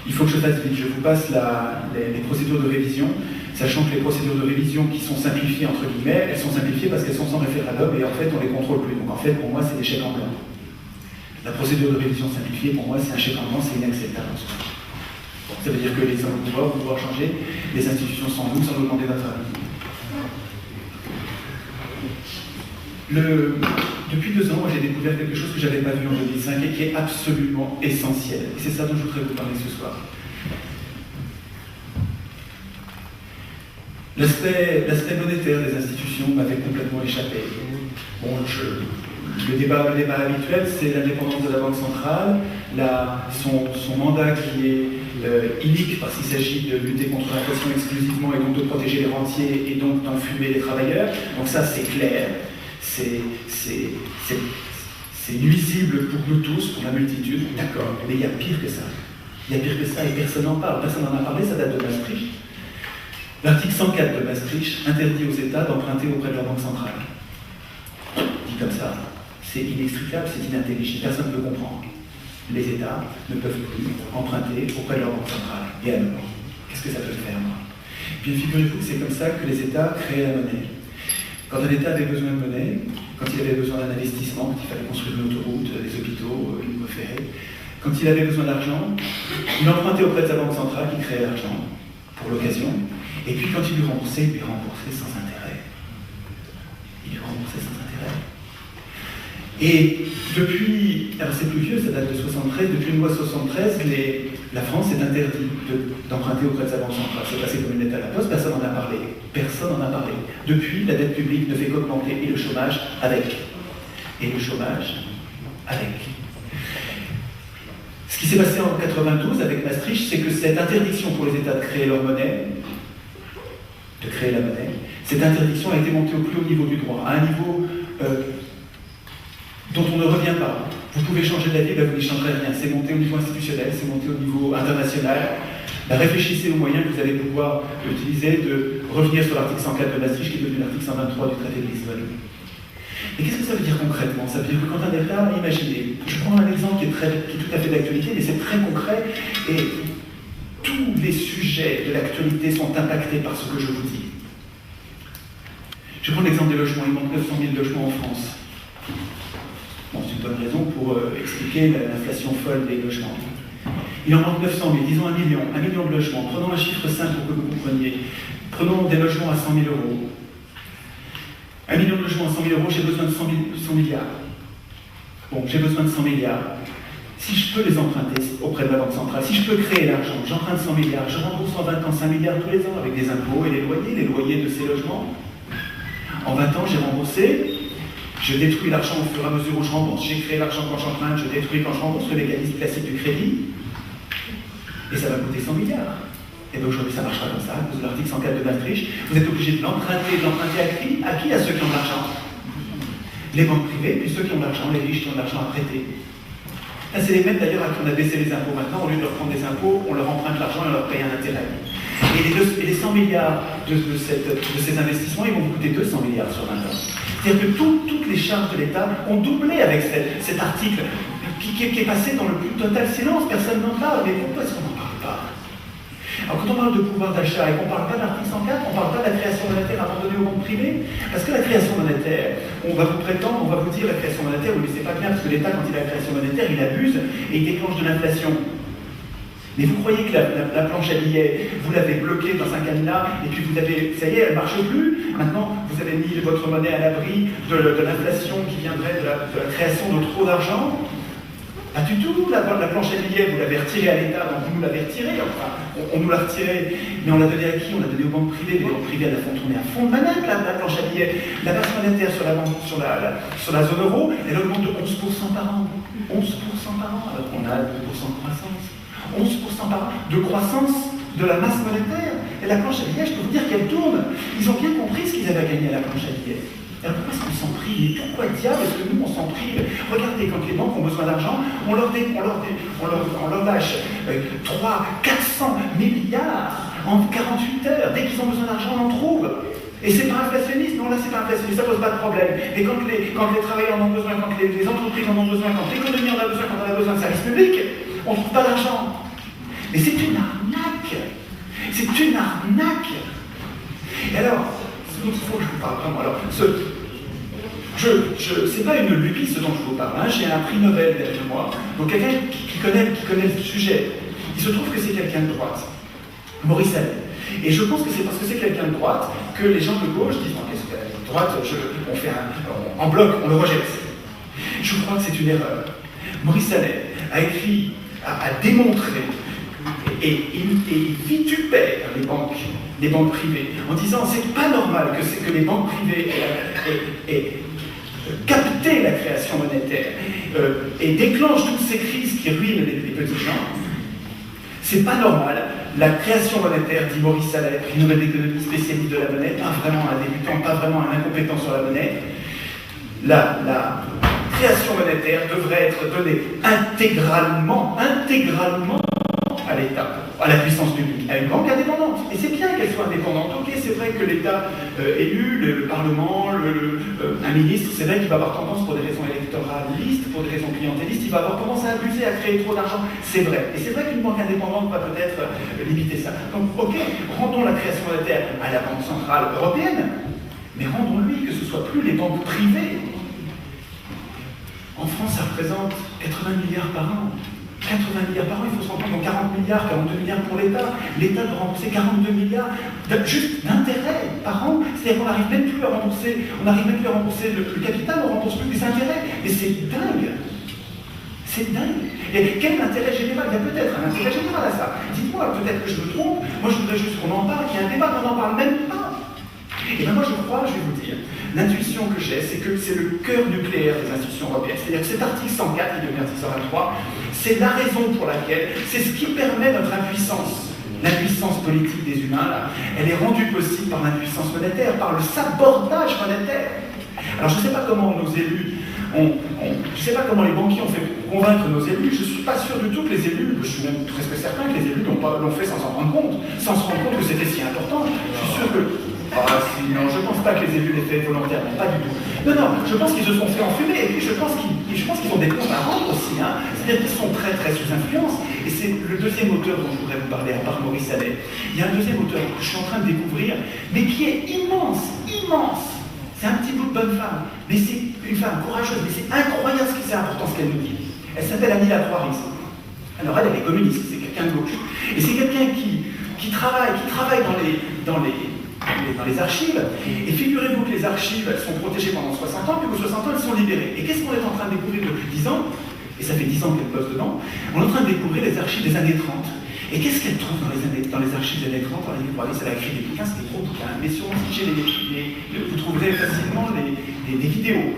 Il faut que je fasse vite. Je vous passe les procédures de révision, sachant que les procédures de révision qui sont simplifiées, entre guillemets, elles sont simplifiées parce qu'elles sont sans référendum et en fait, on ne les contrôle plus. Donc en fait, pour moi, c'est des chèques en blanc. La procédure de révision simplifiée, pour moi, c'est un chèque en blanc, c'est inacceptable. Ça veut dire que les hommes vont pouvoir changer, les institutions sans nous demander notre avis. Depuis 2 ans, j'ai découvert quelque chose que je n'avais pas vu en 2005 et qui est absolument essentiel. Et c'est ça dont je voudrais vous parler ce soir. L'aspect monétaire des institutions m'avait complètement échappé. Bon, le débat habituel, c'est l'indépendance de la Banque centrale, son mandat qui est inique parce qu'il s'agit de lutter contre l'inflation exclusivement et donc de protéger les rentiers et donc d'enfumer les travailleurs. Donc ça, c'est clair. C'est nuisible pour nous tous, pour la multitude, d'accord, mais il y a pire que ça. Il y a pire que ça et personne n'en parle. Personne n'en a parlé, ça date de Maastricht. L'article 104 de Maastricht interdit aux États d'emprunter auprès de la Banque centrale. Dit comme ça, c'est inextricable, c'est inintelligible, personne ne peut comprendre. Les États ne peuvent plus emprunter auprès de leur Banque centrale. Et alors, qu'est-ce que ça peut faire, moi? Bien, figurez-vous que c'est comme ça que les États créent la monnaie. Quand un État avait besoin de monnaie, quand il avait besoin d'un investissement, quand il fallait construire une autoroute, des hôpitaux, une voie ferrée, quand il avait besoin d'argent, il empruntait auprès de sa banque centrale qui créait l'argent pour l'occasion, et puis quand il lui remboursait sans intérêt. Il lui remboursait sans intérêt. Et depuis, alors c'est plus vieux, ça date de 73, depuis une loi 73, la France est interdite d'emprunter auprès de sa banque centrale. C'est passé comme une lettre à la poste, personne n'en a parlé. Personne n'en a parlé. Depuis, la dette publique ne fait qu'augmenter et le chômage avec. Et le chômage avec. Ce qui s'est passé en 92 avec Maastricht, c'est que cette interdiction pour les États de créer leur monnaie, de créer la monnaie, cette interdiction a été montée au plus haut niveau du droit, à un niveau dont on ne revient pas. Vous pouvez changer d'avis, ben vous n'y changerez rien. C'est monté au niveau institutionnel, c'est monté au niveau international. Ben réfléchissez aux moyens que vous allez pouvoir utiliser de revenir sur l'article 104 de Maastricht, qui est devenu l'article 123 du traité de Lisbonne. Et qu'est-ce que ça veut dire concrètement? Ça veut dire que quand un État, imaginez, je prends un exemple qui est tout à fait d'actualité, mais c'est très concret, et tous les sujets de l'actualité sont impactés par ce que je vous dis. Je prends l'exemple des logements, il manque 900 000 logements en France. Bon, c'est une bonne raison pour expliquer l'inflation folle des logements. Il en manque 900 000, disons 1 million de logements. Prenons un chiffre simple pour que vous compreniez. Prenons des logements à 100 000 euros. 1 million de logements à 100 000 euros, j'ai besoin de 100 milliards. Bon, j'ai besoin de 100 milliards. Si je peux les emprunter auprès de la Banque centrale, si je peux créer l'argent, j'emprunte 100 milliards, je rembourse en 20 ans 5 milliards tous les ans avec des impôts et les loyers de ces logements. En 20 ans, j'ai remboursé. Je détruis l'argent au fur et à mesure où je rembourse. J'ai créé l'argent quand j'emprunte, je détruis quand je rembourse, le mécanisme classique du crédit. Et ça va coûter 100 milliards. Et bien aujourd'hui, ça ne marchera pas comme ça, à cause de l'article 104 de Maastricht. Vous êtes obligé de l'emprunter à qui? À ceux qui ont de l'argent. Les banques privées, puis ceux qui ont de l'argent, les riches qui ont de l'argent à prêter. Là, c'est les mêmes d'ailleurs à qui on a baissé les impôts maintenant. Au lieu de leur prendre des impôts, on leur emprunte l'argent et on leur paye un intérêt. Et les 100 milliards de ces investissements, ils vont vous coûter 200 milliards sur 20 ans. C'est-à-dire que toutes les charges de l'État ont doublé avec cet article qui est passé dans le plus total silence. Personne n'en parle. Mais pourquoi est-ce qu'on n'en parle pas? Alors quand on parle de pouvoir d'achat et qu'on ne parle pas de l'article 104, on ne parle pas de la création monétaire abandonnée aux banques privées, parce que la création monétaire, on va vous dire la création monétaire, oui mais c'est pas bien, parce que l'État quand il a la création monétaire, il abuse et il déclenche de l'inflation. Mais vous croyez que la planche à billets, vous l'avez bloquée dans un cadenas, et puis vous avez, ça y est, elle ne marche plus. Maintenant, vous avez mis votre monnaie à l'abri de l'inflation qui viendrait de la création de trop d'argent. Pas du tout, la planche à billets, vous l'avez retirée à l'État, donc vous nous l'avez retirée, enfin, on nous l'a retirée, mais on l'a donnée à qui? On l'a donnée aux banques privées, les banques privées, elles la font tourner à fond de manette, la planche à billets. La base monétaire sur la zone euro, elle augmente de 11% par an. 11% par an, alors qu'on a 2% de croissance. 11% par an de croissance de la masse monétaire. Et la planche à billets, je peux vous dire qu'elle tourne. Ils ont bien compris ce qu'ils avaient à gagner à la planche à billets. Alors pourquoi est-ce qu'on s'en prive? Pourquoi diable est-ce que nous on s'en prive? Regardez, quand les banques ont besoin d'argent, on leur lâche 400 milliards en 48 heures. Dès qu'ils ont besoin d'argent, on en trouve. Et c'est pas inflationniste, non là c'est pas inflationniste, ça pose pas de problème. Et quand les travailleurs en ont besoin, quand les entreprises en ont besoin, quand l'économie en a besoin, quand on a besoin de services publics, on ne trouve pas d'argent. Mais c'est une arnaque. C'est une arnaque. Et alors, ce dont il faut que je vous parle vraiment, alors, c'est pas une lubie ce dont je vous parle, hein. J'ai un prix Nobel derrière moi, donc quelqu'un qui connaît le sujet. Il se trouve que c'est quelqu'un de droite, Maurice Allais. Et je pense que c'est parce que c'est quelqu'un de droite que les gens de gauche disent, non, qu'est-ce que de droite, on fait en bloc, on le rejette. Je crois que c'est une erreur. Maurice Allais a écrit, a démontré, et il vitupère les banques privées, en disant c'est pas normal que les banques privées aient capté la création monétaire et déclenchent toutes ces crises qui ruinent les petits gens. C'est pas normal. La création monétaire, dit Maurice Allais, prix Nobel d'économie, spécialiste de la monnaie, pas vraiment un débutant, pas vraiment un incompétent sur la monnaie. La création monétaire devrait être donnée intégralement à l'État, à la puissance publique, à une banque indépendante. Et c'est bien qu'elle soit indépendante. Ok, c'est vrai que l'État élu, le Parlement, un ministre, c'est vrai qu'il va avoir tendance, pour des raisons électoralistes, pour des raisons clientélistes, il va avoir tendance à abuser, à créer trop d'argent. C'est vrai. Et c'est vrai qu'une banque indépendante va peut-être limiter ça. Donc, ok, rendons la création monétaire à la Banque centrale européenne, mais rendons-lui que ce ne soit plus les banques privées. En France, ça représente 80 milliards par an. 80 milliards par an, il faut se rendre compte, donc 40 milliards, 42 milliards pour l'État. L'État doit rembourser 42 milliards juste d'intérêts par an. C'est-à-dire qu'on n'arrive même plus à rembourser, le capital, on ne rembourse plus les intérêts. Et c'est dingue. C'est dingue. Et quel intérêt général? Il y a peut-être un intérêt général à ça. Dites-moi, peut-être que je me trompe. Moi, je voudrais juste qu'on en parle, qu'il y ait un débat, mais on n'en parle même pas. Et bien moi, je crois, je vais vous dire, l'intuition que j'ai, c'est que c'est le cœur nucléaire des institutions européennes. C'est-à-dire que cet article 104, qui devient article 123, c'est la raison pour laquelle, c'est ce qui permet notre impuissance. L'impuissance politique des humains, là, elle est rendue possible par l'impuissance monétaire, par le sabordage monétaire. Alors je ne sais pas comment nos élus je ne sais pas comment les banquiers ont fait convaincre nos élus, je ne suis pas sûr du tout que les élus, je suis même presque certain que les élus l'ont fait sans s'en rendre compte, sans se rendre compte que c'était si important. Je suis sûr que... non, je ne pense pas que les élus l'aient fait volontairement, pas du tout. Non, je pense qu'ils se sont fait enfumer, et puis je pense qu'ils ont des comptes à rendre aussi, hein. C'est-à-dire qu'ils sont très très sous influence, et c'est le deuxième auteur dont je voudrais vous parler, à part Maurice Allais. Il y a un deuxième auteur que je suis en train de découvrir, mais qui est immense. C'est un petit bout de bonne femme, mais c'est une femme courageuse, mais c'est incroyable c'est important ce qu'elle nous dit. Elle s'appelle Annie Latroiris. Alors elle est communiste, c'est quelqu'un de gauche, et c'est quelqu'un qui travaille dans les archives, et figurez-vous que les archives elles sont protégées pendant 60 ans, puis qu'aux 60 ans elles sont libérées. Et qu'est-ce qu'on est en train de découvrir depuis 10 ans? Et ça fait 10 ans qu'elle bosse dedans. On est en train de découvrir les archives des années 30. Et qu'est-ce qu'elle trouve dans les archives des années 30? Elle a écrit des bouquins, c'est des gros bouquins, mais sur vous trouverez facilement des vidéos.